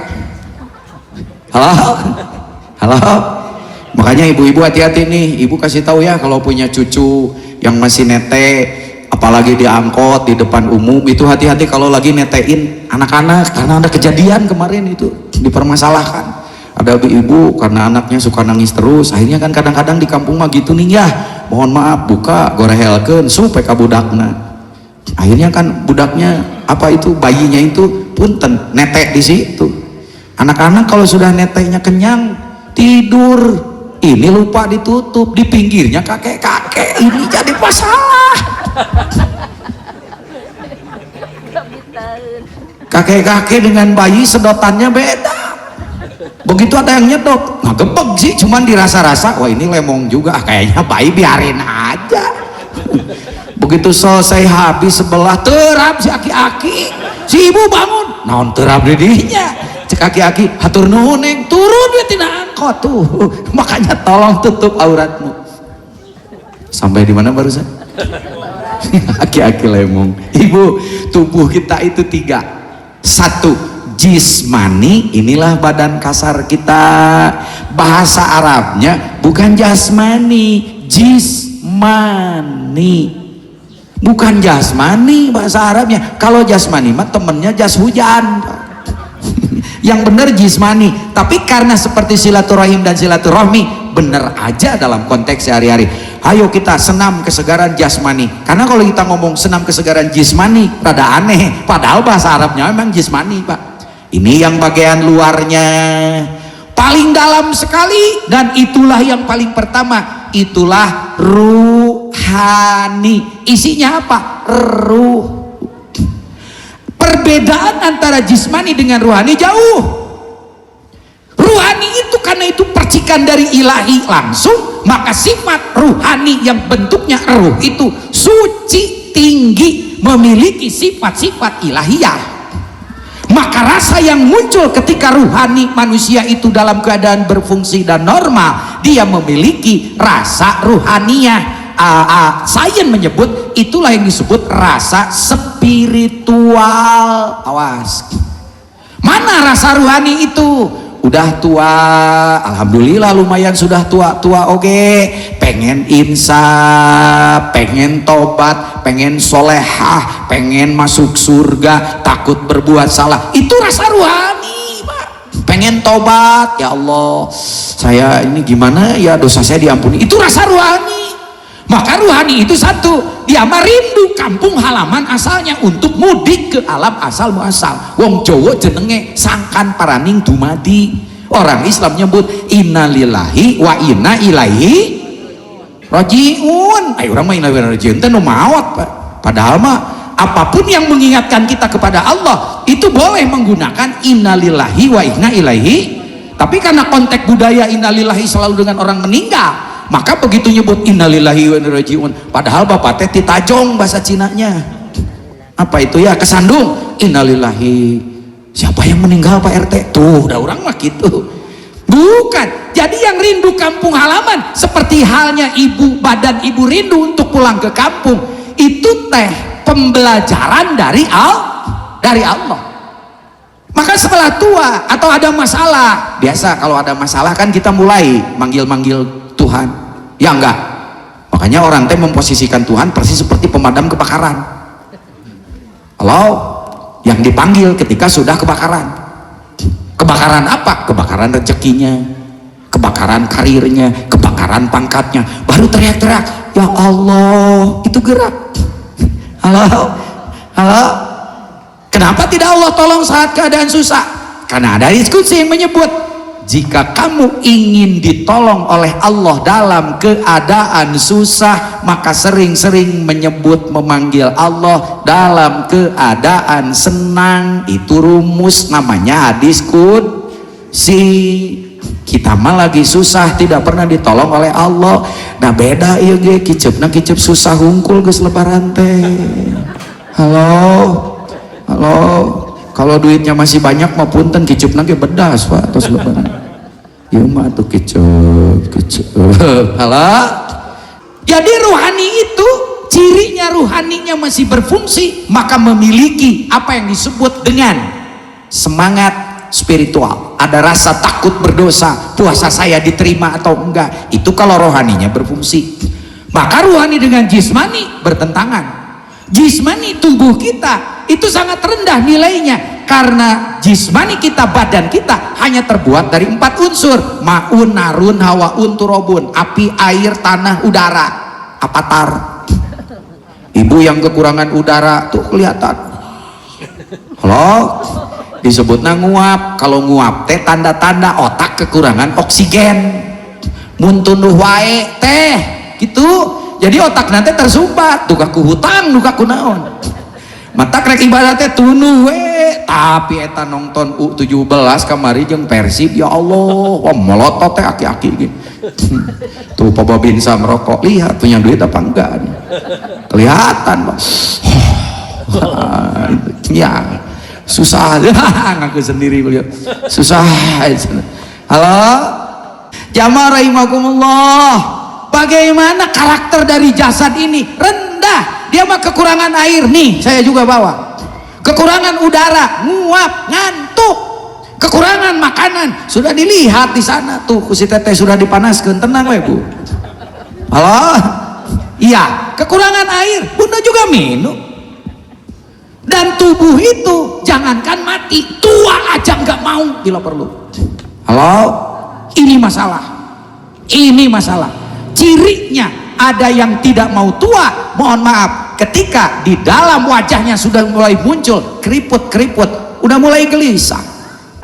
Halo, halo. Makanya ibu-ibu hati-hati nih, ibu kasih tahu ya kalau punya cucu yang masih nete, apalagi diangkot di depan umum itu hati-hati kalau lagi netein anak-anak. Karena ada kejadian kemarin itu dipermasalahkan, ada ibu karena anaknya suka nangis terus, akhirnya kan kadang-kadang di kampung mah gitu nih ya, mohon maaf buka gorehelkeun supaya ka budakna. Akhirnya kan budaknya apa itu bayinya itu punten netek di situ. Anak-anak kalau sudah neteknya kenyang tidur, ini lupa ditutup, di pinggirnya kakek-kakek, ini jadi masalah. Kakek-kakek dengan bayi sedotannya beda. Begitu ada yang nyedot, nah gepeg sih, cuman dirasa-rasa, wah ini lemong juga, kayaknya bayi biarin aja. Begitu selesai habis sebelah, terap si aki-aki, si ibu bangun, naon terap didinya, cek aki-aki, hatur nuhun neng, turun we tina angkot tuh. Makanya tolong tutup auratmu. Sampai di mana barusan? Aki-aki lemong. Ibu, tubuh kita itu 3. 1, jismani, inilah badan kasar kita. Bahasa Arabnya bukan jasmani, jismani. Bukan jasmani bahasa Arabnya. Kalau jasmani mah temennya jas hujan. Yang benar jismani. Tapi karena seperti silaturahim dan silaturahmi, benar aja dalam konteks sehari-hari. Ayo kita senam kesegaran jasmani. Karena kalau kita ngomong senam kesegaran jismani rada aneh, padahal bahasa Arabnya memang jismani, Pak. Ini yang bagian luarnya paling dalam sekali, dan itulah yang paling pertama, itulah ruhani. Isinya apa? Ruh. Perbedaan antara jismani dengan ruhani jauh. Ruhani itu karena itu percikan dari ilahi langsung, maka sifat ruhani yang bentuknya ruh itu suci, tinggi, memiliki sifat-sifat ilahiyah. Maka rasa yang muncul ketika ruhani manusia itu dalam keadaan berfungsi dan normal, dia memiliki rasa ruhaniyah. Sains menyebut itulah yang disebut rasa spiritual. Awas, mana rasa ruhani itu? Udah tua, alhamdulillah lumayan sudah tua-tua, oke. Pengen insaf, pengen tobat, pengen solehah, pengen masuk surga, takut berbuat salah, itu rasa ruhani, Pak. Pengen tobat, ya Allah saya ini gimana ya, dosa saya diampuni, itu rasa ruhani. Maka ruhani itu satu, dia merindu kampung halaman asalnya untuk mudik ke alam asal muasal. Wong Jawa jenenge sangkan paraning dumadi. Orang Islam nyebut innalillahi wa inna ilaihi rajiun. Ayo orang mah inna lillahi wa inna ilaihi rajiun teh nu maot, Pak. Padahal mah apapun yang mengingatkan kita kepada Allah itu boleh menggunakan innalillahi wa inna ilaihi. Tapi karena konteks budaya innalillahi selalu dengan orang meninggal, maka begitu nyebut innalillahi wa inna ilaihi rajiun, padahal bapak teh titajong bahasa Cinanya. Apa itu ya, kesandung innalillahi. Siapa yang meninggal Pak RT? Tuh udah orang mah gitu. Bukan. Jadi yang rindu kampung halaman seperti halnya badan ibu rindu untuk pulang ke kampung, itu teh pembelajaran dari Allah. Maka setelah tua atau ada masalah, biasa kalau ada masalah kan kita mulai manggil-manggil Tuhan. Ya enggak. Makanya orang teh memposisikan Tuhan persis seperti pemadam kebakaran. Kalau yang dipanggil ketika sudah kebakaran. Kebakaran apa? Kebakaran rezekinya, kebakaran karirnya, kebakaran pangkatnya, baru teriak-teriak, ya Allah, itu gerak. Halo, halo. Kenapa tidak Allah tolong saat keadaan susah? Karena ada diskusi yang menyebut jika kamu ingin ditolong oleh Allah dalam keadaan susah, maka sering-sering memanggil Allah dalam keadaan senang. Itu rumus namanya diskusi. Kita mah lagi susah tidak pernah ditolong oleh Allah. Nah beda ieu ge kicep susah hungkul geus lebaran teh. Halo. Halo. Kalau duitnya masih banyak mah punten kicupna ge bedas Pak tos lebaran. Ieu mah tuh kicup. Halo. Jadi rohani itu cirinya rohaninya masih berfungsi, maka memiliki apa yang disebut dengan semangat spiritual. Ada rasa takut berdosa, puasa saya diterima atau enggak. Itu kalau rohaninya berfungsi. Maka rohani dengan jismani bertentangan. Jismani tubuh kita itu sangat rendah nilainya karena jismani kita, badan kita hanya terbuat dari 4 unsur: maun, narun, hawaun, turobun. Api, air, tanah, udara. Apatar. Ibu yang kekurangan udara tuh kelihatan. Halo, disebutnya nguap. Kalau nguap teh tanda-tanda otak kekurangan oksigen. Mun tunduh wae teh gitu. Jadi otak nanti tersumbat, duka ku hutang, duka ku naon. Mata krek ibaratnya tunu we, tapi eta nonton U17 kamari jeung Persib, ya Allah, wah melotot teh aki-aki gitu. Tuh Papa Binsa merokok, lihat punya duit apa enggak? Kelihatan, Pak. Ya, susah, ngaku sendiri beliau. Susah. Halo, jamaah rahimakumullah. Bagaimana karakter dari jasad ini? Rendah. Dia mah kekurangan air nih, saya juga bawa. Kekurangan udara, nguap, ngantuk. Kekurangan makanan, sudah dilihat di sana tuh, si teteh sudah dipanaskan, tenang we Bu. Halo? Iya, kekurangan air, Bunda juga minum. Dan tubuh itu jangankan mati, tua aja nggak mau bila perlu. Halo? Ini masalah. Ini masalah. Cirinya ada yang tidak mau tua, mohon maaf, ketika di dalam wajahnya sudah mulai muncul keriput-keriput, udah mulai gelisah.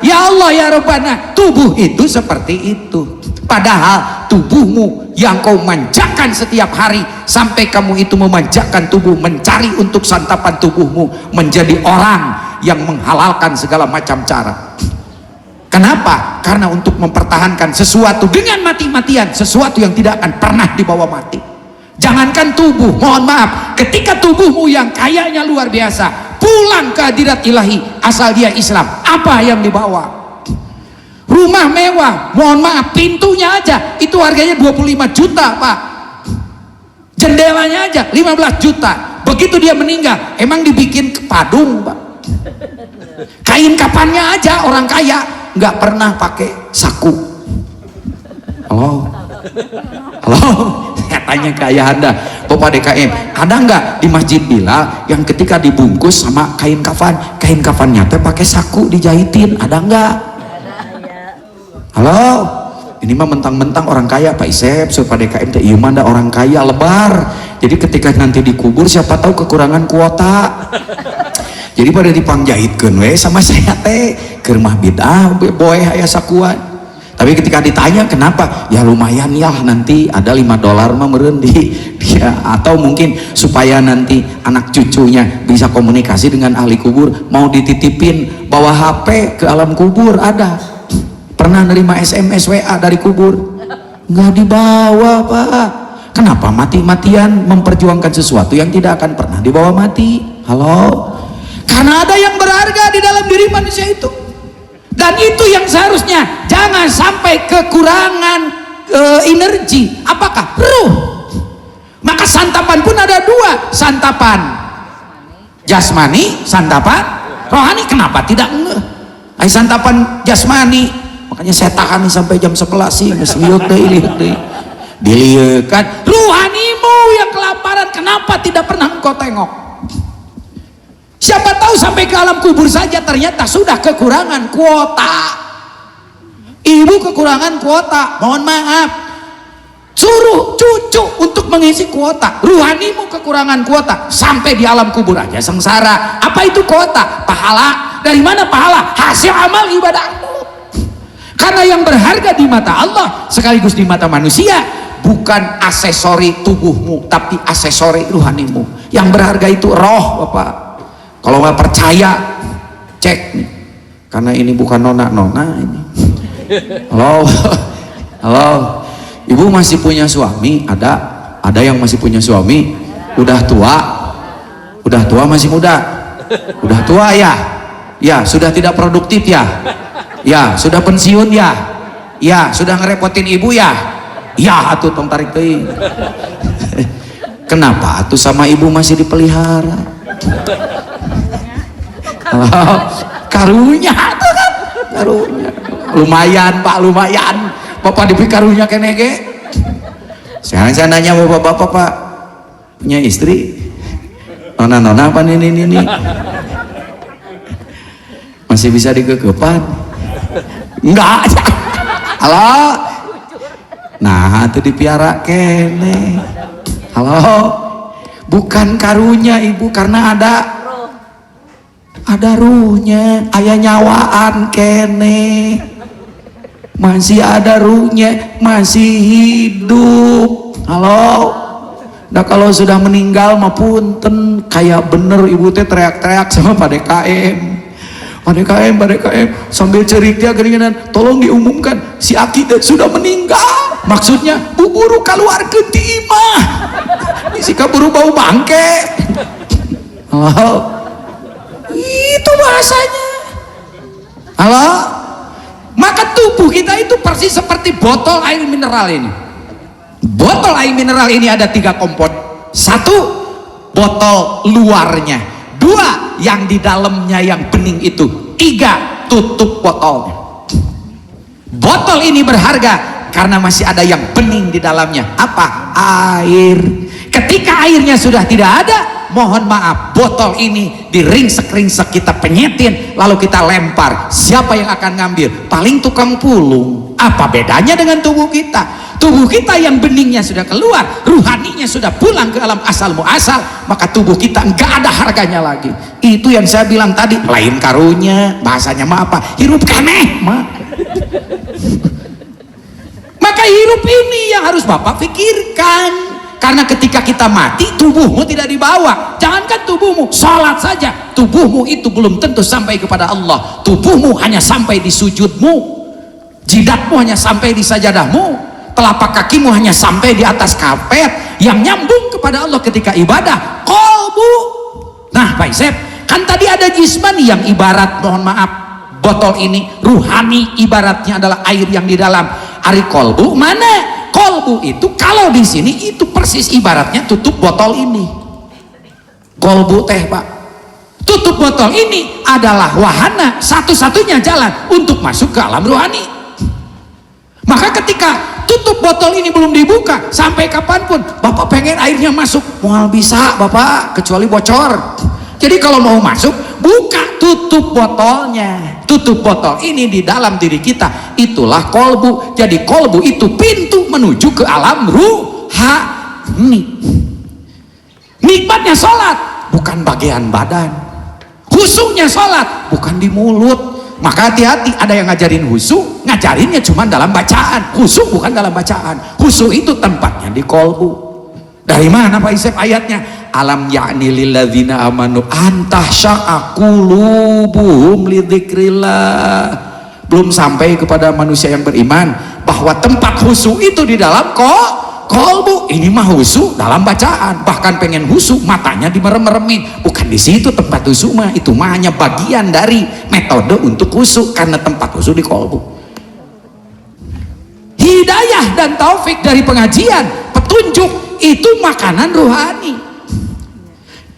Ya Allah ya Rabbana, tubuh itu seperti itu. Padahal tubuhmu yang kau manjakan setiap hari, sampai kamu itu memanjakan tubuh, mencari untuk santapan tubuhmu, menjadi orang yang menghalalkan segala macam cara. Kenapa? Karena untuk mempertahankan sesuatu dengan mati-matian, sesuatu yang tidak akan pernah dibawa mati. Jangankan tubuh, mohon maaf, ketika tubuhmu yang kayanya luar biasa pulang ke hadirat ilahi, asal dia Islam, apa yang dibawa? Rumah mewah, mohon maaf, pintunya aja itu harganya 25 juta Pak. Jendelanya aja 15 juta. Begitu dia meninggal, emang dibikin padung Pak. Kain kapannya aja orang kaya nggak pernah pakai saku. Halo, halo, tanya ke ayah anda, Bapak DKM, ada nggak di Masjid Bilal yang ketika dibungkus sama kain kafannya teh pakai saku dijahitin, ada nggak? Halo, ini mah mentang-mentang orang kaya Pak Isep, Bapak DKM teh, iya mah ada orang kaya lebar. Jadi ketika nanti dikubur siapa tahu kekurangan kuota. Jadi pada dipangjahitkeun we sama saya teh keur mah bid'ah boy aya sakuan. Tapi ketika ditanya kenapa, ya lumayan ya, nanti ada $5 mah meureun dia, atau mungkin supaya nanti anak cucunya bisa komunikasi dengan ahli kubur, mau dititipin bawa HP ke alam kubur. Ada pernah nerima SMS WA dari kubur, nggak dibawa Pak. Kenapa mati-matian memperjuangkan sesuatu yang tidak akan pernah dibawa mati? Halo, karena ada yang berharga di dalam diri manusia itu. Dan itu yang seharusnya jangan sampai kekurangan energi. Apakah? Ruh. Maka santapan pun ada dua, santapan jasmani, santapan rohani. Kenapa tidak santapan jasmani? Makanya saya tahan sampai jam 11 sih, lihat deh. Dilihatkan ruhanimu yang kelaparan, kenapa tidak pernah engkau tengok? Siapa tahu sampai ke alam kubur saja ternyata sudah kekurangan kuota. Ibu kekurangan kuota, mohon maaf, suruh cucu untuk mengisi kuota. Ruhanimu kekurangan kuota, sampai di alam kubur aja sengsara. Apa itu kuota? Pahala. Dari mana pahala? Hasil amal ibadahmu. Karena yang berharga di mata Allah sekaligus di mata manusia bukan aksesori tubuhmu, tapi aksesori ruhanimu. Yang berharga itu roh, Bapak. Kalau nggak percaya, cek nih. Karena ini bukan nona-nona ini. Halo, halo. Ibu masih punya suami? Ada yang masih punya suami. Udah tua masih muda. Udah tua ya? Ya, sudah tidak produktif ya? Ya, sudah pensiun ya? Ya, sudah ngerepotin ibu ya? Ya, atuh tong tarik teuing. Kenapa atuh sama ibu masih dipelihara? Karunya tuh kan, karunya lumayan Pak, lumayan Bapak diberi karunya kene ge. Sekarang saya nanya bapak-bapak, Pak punya istri nona-nona apa nih masih bisa digegepan? Enggak. Halo, nah itu dipiara kene. Halo, bukan karunya ibu, karena ada ruhnya, aya nyawaan kene, masih ada ruhnya, masih hidup. Halo. Nah kalau sudah meninggal mah punten, kayak bener ibu teh teriak-teriak sama Pak DKM sambil cerik dia keringinan, tolong diumumkan si Aki sudah meninggal. Maksudnya buburu keluar ke timah, si kaburu bau bangke. Halo. Itu bahasanya. Halo. Maka tubuh kita itu persis seperti botol air mineral ini. Botol air mineral ini ada 3 komponen. 1, botol luarnya. 2, yang di dalamnya yang bening itu. 3, tutup botolnya. Botol ini berharga karena masih ada yang bening di dalamnya. Apa? Air. Ketika airnya sudah tidak ada, mohon maaf, botol ini diringsek-ringsek, kita penyetin lalu kita lempar. Siapa yang akan ngambil? Paling tukang pulung. Apa bedanya dengan tubuh kita? Tubuh kita yang beningnya sudah keluar, ruhaninya sudah pulang ke alam asal muasal, maka tubuh kita enggak ada harganya lagi. Itu yang saya bilang tadi, lain karunya, bahasanya mah apa? Hirup keneh mah. Maka hirup ini yang harus Bapak pikirkan. Karena ketika kita mati, tubuhmu tidak dibawa. Jangankan tubuhmu, sholat saja, tubuhmu itu belum tentu sampai kepada Allah. Tubuhmu hanya sampai di sujudmu, jidatmu hanya sampai di sajadahmu, telapak kakimu hanya sampai di atas karpet. Yang nyambung kepada Allah ketika ibadah, kolbu. Nah Pak Isep, kan tadi ada jismani yang ibarat, mohon maaf, botol ini ruhani ibaratnya adalah air yang di dalam. Ari kolbu mana? Kolbu itu kalau di sini itu persis ibaratnya tutup botol ini. Kolbu teh Pak, tutup botol ini adalah wahana satu-satunya jalan untuk masuk ke alam rohani. Maka ketika tutup botol ini belum dibuka, sampai kapanpun Bapak pengen airnya masuk, mual bisa Bapak, kecuali bocor. Jadi kalau mau masuk, buka tutup botolnya. Tutup botol ini di dalam diri kita, itulah kolbu. Jadi kolbu itu pintu menuju ke alam ruhani. Nikmatnya sholat bukan bagian badan, khusyuknya sholat bukan di mulut, Maka hati-hati, ada yang ngajarin husu, ngajarinnya cuma dalam bacaan. Husu bukan dalam bacaan. Husu itu tempatnya di kolbu. Dari mana Pak Isep ayatnya? Alam ya'ni lilladzina amanu antahsya'a qulubuhum lidzikrillah. Belum sampai kepada manusia yang beriman bahwa tempat husu itu di dalam kolbu. Ini mah husu dalam bacaan. Bahkan pengen husu, matanya dimerem-meremin. Bukan di situ tempat husu mah. Itu mah hanya bagian dari metode untuk husu, karena tempat husu di kolbu. Hidayah dan taufik dari pengajian, petunjuk, itu makanan rohani.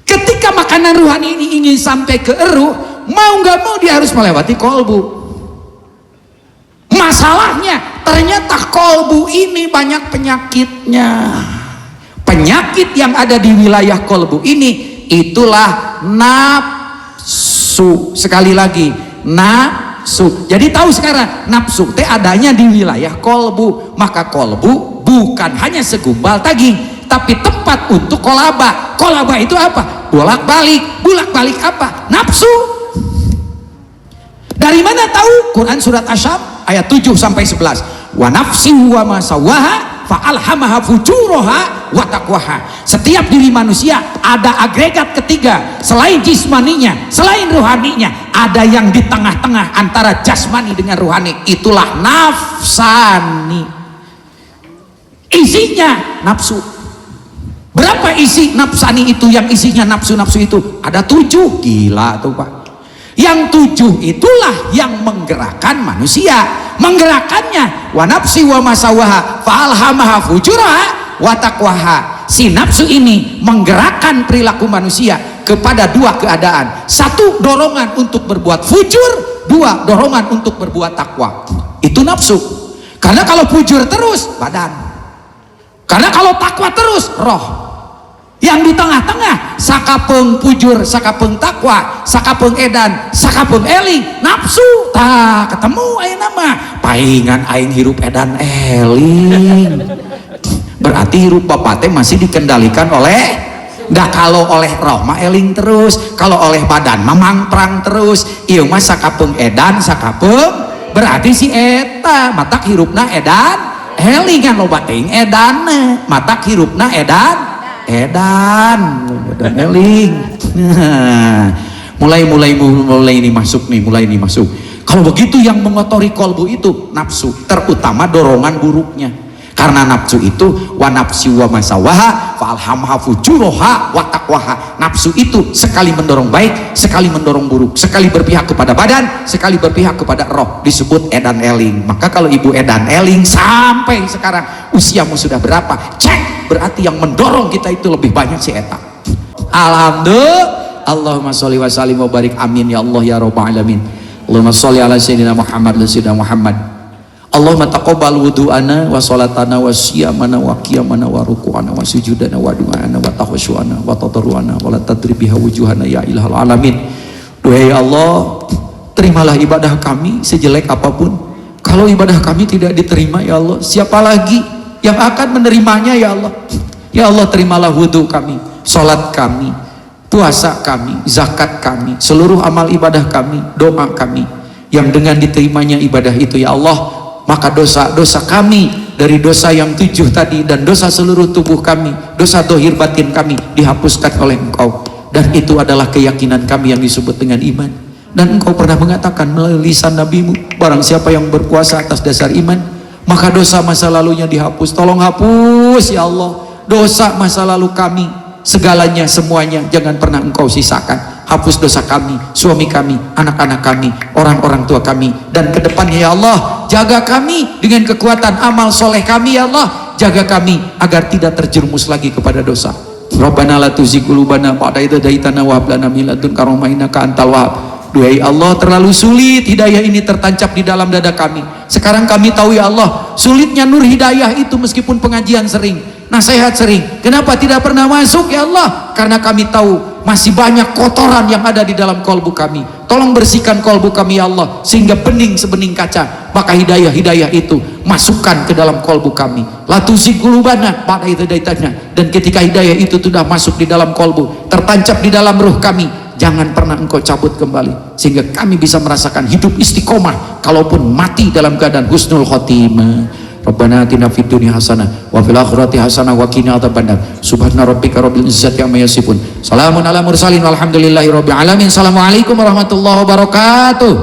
Ketika makanan rohani ini ingin sampai ke eruh, mau nggak mau dia harus melewati kolbu. Masalahnya ternyata kolbu ini banyak penyakitnya. Penyakit yang ada di wilayah kolbu ini itulah nafsu. Sekali lagi, nafsu. Jadi tahu sekarang nafsu teh adanya di wilayah kolbu. Maka kolbu bukan hanya segumpal daging, tapi tempat untuk kolaba. Kolaba itu apa? Bolak-balik. Bolak-balik apa? Nafsu. Dari mana tahu? Quran surat Asyam ayat 7 sampai 11. Wa nafsi wa ma sawaha fa alhamaha fujuraha wa taqwaha. Setiap diri manusia ada agregat ketiga, selain jismaninya, selain rohaninya, ada yang di tengah-tengah antara jasmani dengan rohani. Itulah nafsani. Isinya nafsu. Berapa isi nafsani itu? Yang isinya nafsu-nafsu itu ada 7. Gila tuh Pak. Yang 7 itulah yang menggerakkan manusia. Menggerakkannya wa nafsi wa masawaha fa alhamaha fujuraha wa taqwaha. Si nafsu ini menggerakkan perilaku manusia kepada 2 keadaan. 1, dorongan untuk berbuat fujur. 2, dorongan untuk berbuat takwa. Itu nafsu. Karena kalau fujur terus badan. Karena kalau takwa terus roh. Yang di tengah-tengah sakapeung pujur, sakapeung takwa, sakapeung edan, sakapeung eling, nafsu. Tah ketemu aya nama paingan aing hirup edan eling. Berarti hirup bapak teh masih dikendalikan oleh, nggak, kalau oleh roh mah eling terus, kalau oleh badan mah mangprang terus. Ieu mah sakapeung edan, sakapeung, berarti si eta matak hirupna edan eling, kan loba teuing edanna, matak hirupna edan eling. mulai ini masuk nih, mulai ini masuk. Kalau begitu yang mengotori kolbu itu nafsu, terutama dorongan buruknya. Karena nafsu itu wa nafsi wa masawaha fa alhamha fujuraha wa taqwaha. Nafsu itu sekali mendorong baik, sekali mendorong buruk, sekali berpihak kepada badan, sekali berpihak kepada roh, disebut edan eling. Maka kalau ibu edan eling sampai sekarang usiamu sudah berapa? Cek, berarti yang mendorong kita itu lebih banyak si eta. Alhamdulillah. Allahumma sholli wa sallim wa barik, amin ya Allah ya rabbal alamin. Allahumma sholli ala sayyidina Muhammad wa sayyidina Muhammad. Allahumma taqabbal wudu'ana wa salatana wa siyamana wa qiyamana wa ruku'ana wa sujudana wa du'ana wa tahwasyu'ana wa tadarru'ana wa la tadribiha wujuhana ya ilahal alamin. Duhai Allah, terimalah ibadah kami sejelek apapun. Kalau ibadah kami tidak diterima ya Allah, siapa lagi yang akan menerimanya ya Allah? Ya Allah, terimalah wudu kami, salat kami, puasa kami, zakat kami, seluruh amal ibadah kami, doa kami, yang dengan diterimanya ibadah itu ya Allah, maka dosa-dosa kami dari dosa yang 7 tadi dan dosa seluruh tubuh kami, dosa dohir batin kami dihapuskan oleh Engkau. Dan itu adalah keyakinan kami yang disebut dengan iman. Dan Engkau pernah mengatakan melalui lisan Nabi-Mu, barang siapa yang berpuasa atas dasar iman, maka dosa masa lalunya dihapus. Tolong hapus ya Allah dosa masa lalu kami, segalanya, semuanya, jangan pernah Engkau sisakan. Hapus dosa kami, suami kami, anak-anak kami, orang-orang tua kami, dan kedepannya ya Allah, jaga kami dengan kekuatan amal soleh kami ya Allah, jaga kami agar tidak terjerumus lagi kepada dosa. Rabbana la tuzigh qulubana ba'da idh hadaitana wa hab lana min ladunka rahmah innaka antal wahhab. Duhai Allah, terlalu sulit hidayah ini tertancap di dalam dada kami. Sekarang kami tahu ya Allah, sulitnya nur hidayah itu meskipun pengajian sering, nasihat sering, kenapa tidak pernah masuk ya Allah? Karena kami tahu masih banyak kotoran yang ada di dalam kolbu kami. Tolong bersihkan kolbu kami ya Allah, sehingga bening sebening kaca. Maka hidayah-hidayah itu masukkan ke dalam kolbu kami. La tuzigh qulubana ba'da idh hadaitana. Dan ketika hidayah itu sudah masuk di dalam kolbu, tertancap di dalam ruh kami, jangan pernah engkau cabut kembali, sehingga kami bisa merasakan hidup istiqomah kalaupun mati dalam keadaan husnul khotimah. Rabbana atina fid dunya hasanah wa fil akhirati hasanah wa qina adzabannar. Subhana rabbika rabbil izzati amma yasifun. Salamun ala mursalin walhamdulillahi rabbil alamin. Assalamualaikum warahmatullahi wabarakatuh.